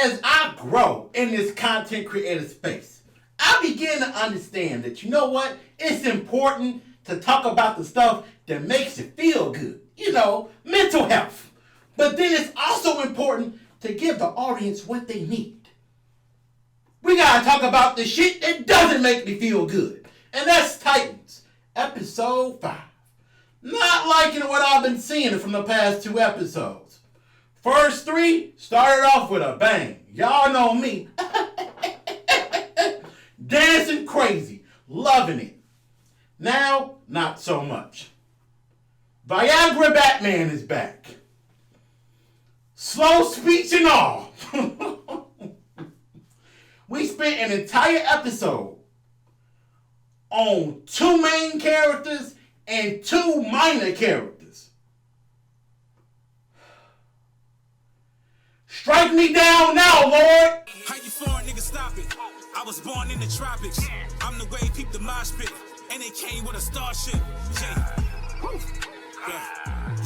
as I grow in this content creator space, I begin to understand that, you know what? It's important to talk about the stuff that makes you feel good. You know, mental health. But then it's also important to give the audience what they need. We gotta talk about the shit that doesn't make me feel good. And that's Titans, episode 5. Not liking what I've been seeing from the past 2 episodes. First 3 started off with a bang. Y'all know me. Dancing crazy. Loving it. Now, not so much. Viagra Batman is back. Slow speech and all. We spent an entire episode on 2 main characters and 2 minor characters. Strike me down now, Lord. How you foreign nigga stop it? I was born in the tropics. I'm the way peep the mosh pit. And it came with a starship.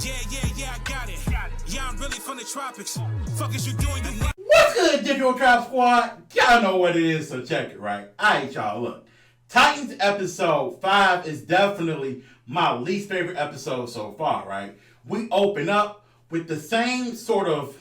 Yeah, I got it. Yeah, I'm really from the tropics. Fuck is you doing? What's good, Digital Trap Squad? Y'all know what it is, so check it, right? Alright, y'all, look. Titans episode 5 is definitely my least favorite episode so far, right? We open up with the same sort of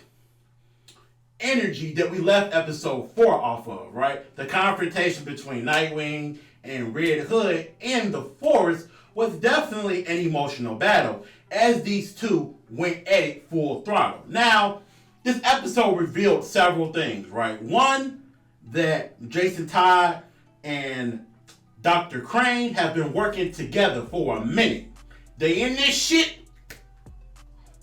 energy that we left episode 4 off of, right? The confrontation between Nightwing and Red Hood in the forest was definitely an emotional battle as these two went at it full throttle. Now, this episode revealed several things, right? One, that Jason Todd and Dr. Crane have been working together for a minute. They in this shit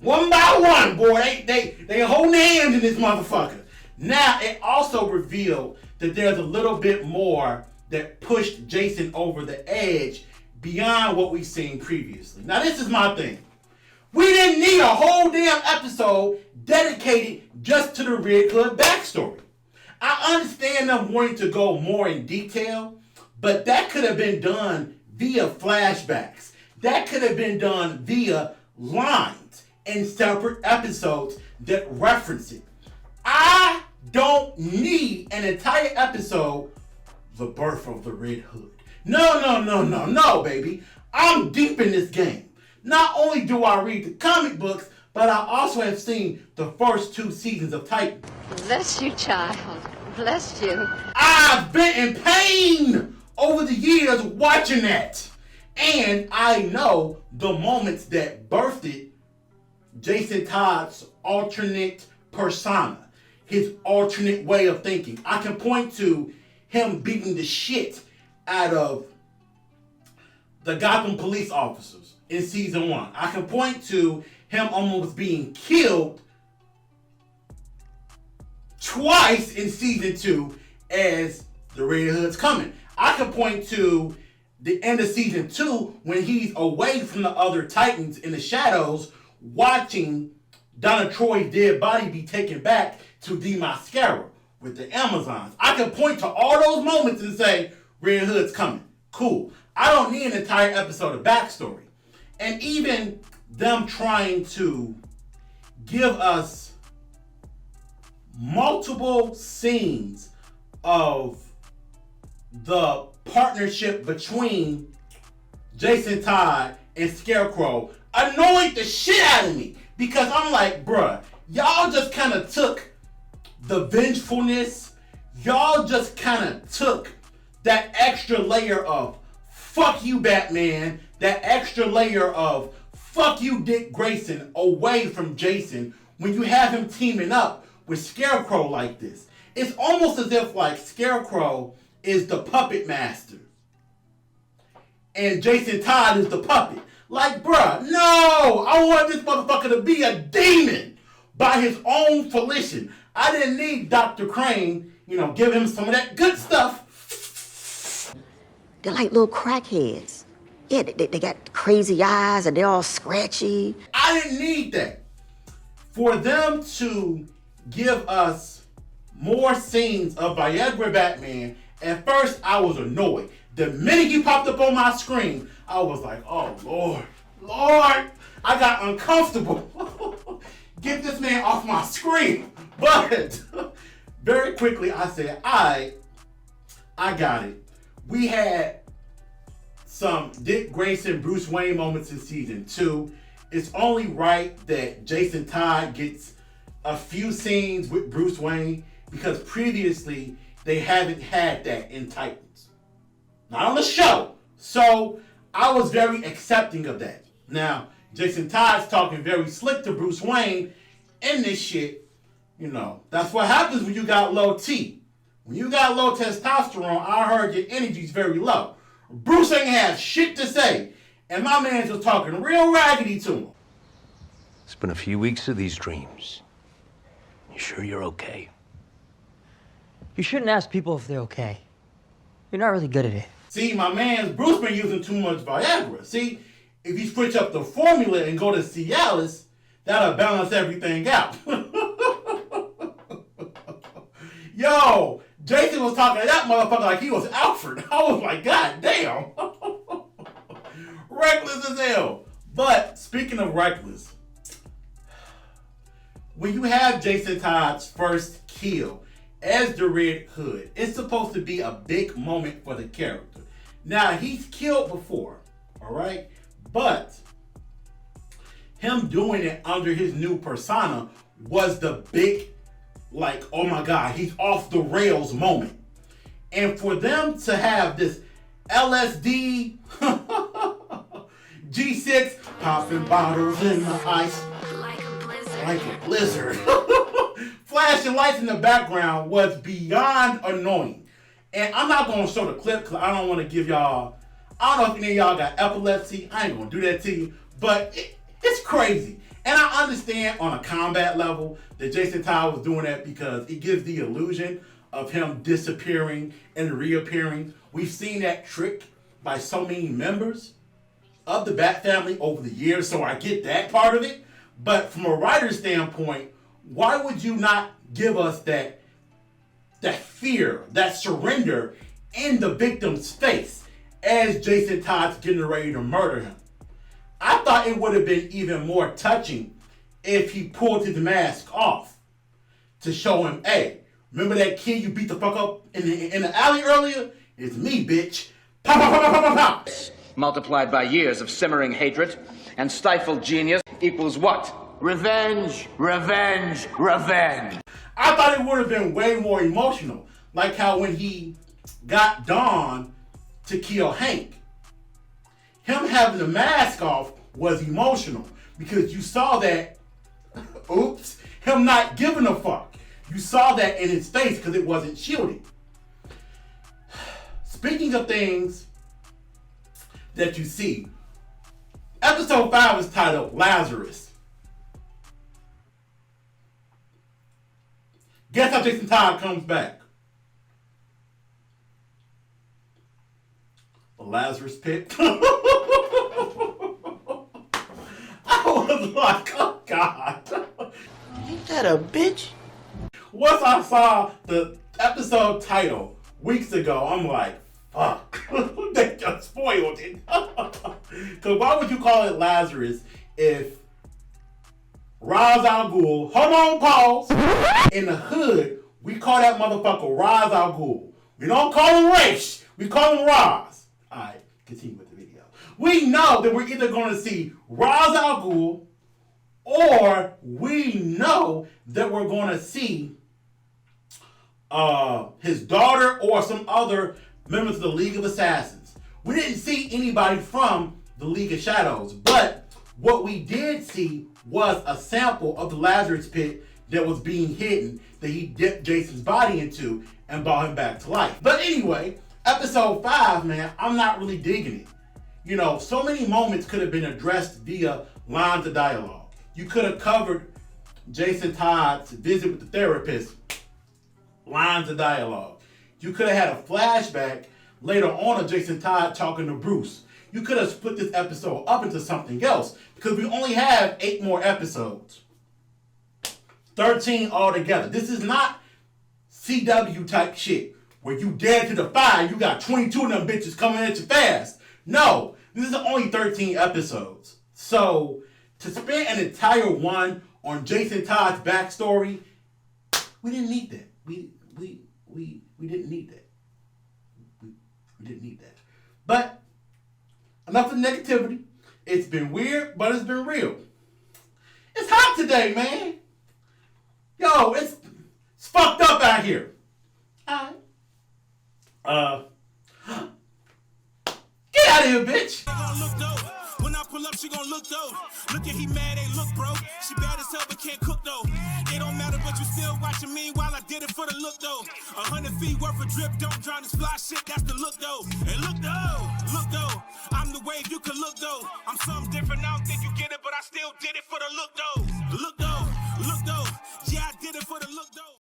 one by one, boy. They holding hands in this motherfucker. Now, it also revealed that there's a little bit more that pushed Jason over the edge beyond what we've seen previously. Now, this is my thing. We didn't need a whole damn episode dedicated just to the Red Hood backstory. I understand them wanting to go more in detail, but that could have been done via flashbacks. That could have been done via lines in separate episodes that reference it. I don't need an entire episode, the birth of the Red Hood. No, baby. I'm deep in this game. Not only do I read the comic books, but I also have seen the first 2 seasons of Titans. Bless you, child. Bless you. I've been in pain over the years watching that. And I know the moments that birthed it, Jason Todd's alternate persona, his alternate way of thinking. I can point to him beating the shit out of the Gotham police officers in season 1. I can point to him almost being killed twice in season 2 as the Red Hood's coming. I can point to the end of season 2 when he's away from the other Titans in the shadows watching Donna Troy's dead body be taken back to the Mascara with the Amazons. I can point to all those moments and say, Red Hood's coming. Cool. I don't need an entire episode of backstory. And even them trying to give us multiple scenes of the partnership between Jason Todd and Scarecrow annoyed the shit out of me. Because I'm like, bruh, y'all just kind of took the vengefulness. Y'all just kind of took that extra layer of fuck you, Batman. That extra layer of fuck you, Dick Grayson, away from Jason when you have him teaming up with Scarecrow like this. It's almost as if like Scarecrow is the puppet master and Jason Todd is the puppet. Like, bruh, no! I want this motherfucker to be a demon by his own volition. I didn't need Dr. Crane, give him some of that good stuff. They're like little crackheads. Yeah, they got crazy eyes and they're all scratchy. I didn't need that. For them to give us more scenes of Viagra Batman, at first I was annoyed. The minute he popped up on my screen, I was like, oh, Lord. I got uncomfortable. Get this man off my screen. But very quickly, I said, I got it. We had some Dick Grayson, Bruce Wayne moments in season 2. It's only right that Jason Todd gets a few scenes with Bruce Wayne because previously they haven't had that in Titans. Not on the show. So I was very accepting of that. Now, Jason Todd's talking very slick to Bruce Wayne in this shit. You know, that's what happens when you got low T. When you got low testosterone, I heard your energy's very low. Bruce ain't have shit to say. And my man was talking real raggedy to him. It's been a few weeks of these dreams. You sure you're okay? You shouldn't ask people if they're okay. You're not really good at it. See, my man's Bruce been using too much Viagra. See, if you switch up the formula and go to Cialis, that'll balance everything out. Yo, Jason was talking to that motherfucker like he was Alfred. I was like, God damn. Reckless as hell. But speaking of reckless, when you have Jason Todd's first kill as the Red Hood, it's supposed to be a big moment for the character. Now, he's killed before, all right? But him doing it under his new persona was the big, like, oh my God, he's off the rails moment. And for them to have this LSD, G6, popping bottles in the ice, like a blizzard. Flashing lights in the background was beyond annoying. And I'm not going to show the clip because I don't want to give y'all, I don't know if any of y'all got epilepsy. I ain't going to do that to you. But it's crazy. And I understand on a combat level that Jason Todd was doing that because it gives the illusion of him disappearing and reappearing. We've seen that trick by so many members of the Bat family over the years, so I get that part of it. But from a writer's standpoint, why would you not give us that fear, that surrender in the victim's face as Jason Todd's getting ready to murder him? I thought it would have been even more touching if he pulled his mask off to show him, hey, remember that kid you beat the fuck up in the alley earlier? It's me, bitch. Pop, pop, pop, pop, pop, pop. Multiplied by years of simmering hatred and stifled genius equals what? Revenge, revenge, revenge. I thought it would have been way more emotional. Like how when he got Dawn to kill Hank, him having the mask off was emotional because you saw that, oops, him not giving a fuck. You saw that in his face because it wasn't shielded. Speaking of things that you see, episode 5 is titled Lazarus. Guess how Jason Todd comes back? The Lazarus pit. I was like, oh God. Ain't that a bitch? Once I saw the episode title weeks ago, I'm like, fuck. They just spoiled it. Because why would you call it Lazarus if Ra's al Ghul, hold on, pause. In the hood, we call that motherfucker Ra's al Ghul. We don't call him Ra's, we call him Ra's. Alright, continue with the video. We know that we're either going to see Ra's al Ghul or we know that we're going to see his daughter or some other members of the League of Assassins. We didn't see anybody from the League of Shadows, but what we did see was a sample of the Lazarus pit that was being hidden that he dipped Jason's body into and brought him back to life. But anyway, episode 5, man, I'm not really digging it. You know, so many moments could have been addressed via lines of dialogue. You could have covered Jason Todd's visit with the therapist, lines of dialogue. You could have had a flashback later on of Jason Todd talking to Bruce. You could have split this episode up into something else because we only have 8 more episodes. 13 altogether. This is not CW type shit where you dare to defy, you got 22 of them bitches coming at you fast. No, this is only 13 episodes. So to spend an entire one on Jason Todd's backstory, we didn't need that. but it's been real. It's hot today, man. Yo, it's fucked up out here. Alright. Get out of here, bitch. When I pull up, she gon' look though. Look at he mad, ain't look, bro. She bad as hell, but can't cook though. It don't matter, but you still watching me while I did it for the look though. 100 feet worth of drip, don't drown this fly shit, that's the look though. And look though, I'm the wave, you can look though. I'm something different, I don't think you get it, but I still did it for the look though. Look though.